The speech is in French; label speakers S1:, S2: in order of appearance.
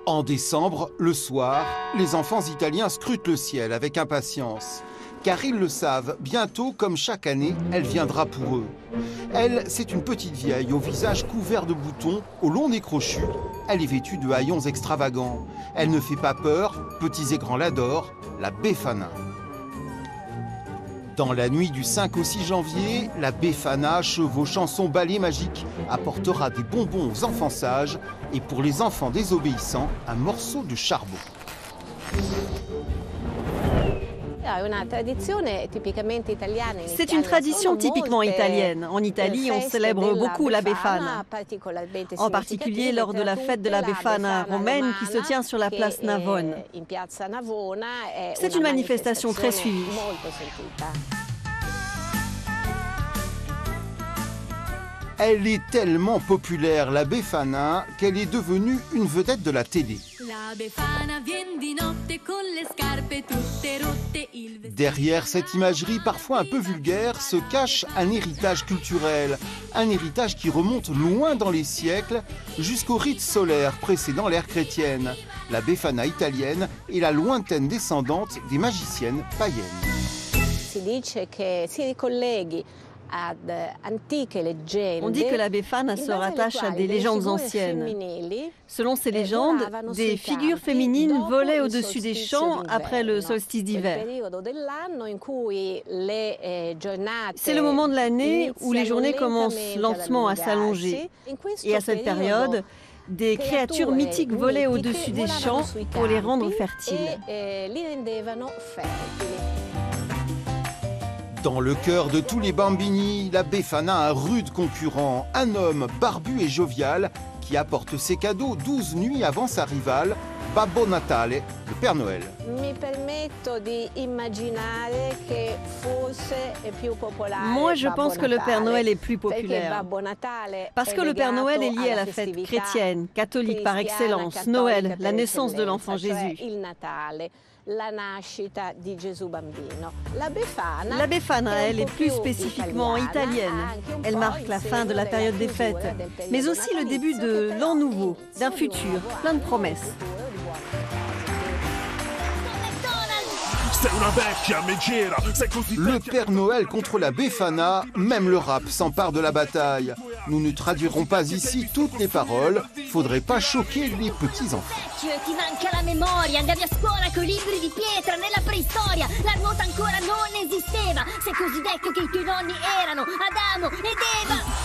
S1: En décembre, le soir, les enfants italiens scrutent le ciel avec impatience. Car ils le savent, bientôt, comme chaque année, elle viendra pour eux. Elle, c'est une petite vieille au visage couvert de boutons, au long nez crochu. Elle est vêtue de haillons extravagants. Elle ne fait pas peur, petits et grands l'adorent, la Befana. Dans la nuit du 5 au 6 janvier, la Befana, chevauchant son balai magique, apportera des bonbons aux enfants sages et pour les enfants désobéissants, un morceau de charbon.
S2: C'est une tradition typiquement italienne. En Italie, on célèbre beaucoup la Befana, en particulier lors de la fête de la Befana romaine qui se tient sur la place Navone. C'est une manifestation très suivie.
S1: Elle est tellement populaire, la Befana, qu'elle est devenue une vedette de la télé. Derrière cette imagerie parfois un peu vulgaire se cache un héritage culturel, un héritage qui remonte loin dans les siècles jusqu'aux rites solaires précédant l'ère chrétienne. La Befana italienne est la lointaine descendante des magiciennes païennes.
S2: On dit que la Befana se rattache à des légendes anciennes. Selon ces légendes, des figures féminines volaient au-dessus des champs après le solstice d'hiver. C'est le moment de l'année où les journées commencent lentement à s'allonger. Et à cette période, des créatures mythiques volaient au-dessus des champs pour les rendre fertiles.
S1: Dans le cœur de tous les bambini, la Befana a un rude concurrent, un homme barbu et jovial qui apporte ses cadeaux 12 nuits avant sa rivale, Babbo Natale, le Père Noël.
S2: Moi, je pense que le Père Noël est plus populaire. Parce que le Père Noël est lié à la fête chrétienne, catholique par excellence, Noël, la naissance de l'enfant Jésus. La Befana, elle, est plus spécifiquement italienne. Elle marque la fin de la période des fêtes, mais aussi le début de l'an nouveau, d'un futur plein de promesses.
S1: Le Père Noël contre la Befana, même le rap s'empare de la bataille. Nous ne traduirons pas ici toutes les paroles, faudrait pas choquer les petits-enfants.
S3: Ti manca la memoria, andavi a scuola coi libri di pietra nella preistoria, la ruota ancora non esisteva, sei così vecchio che i tuoi nonni erano Adamo ed Eva.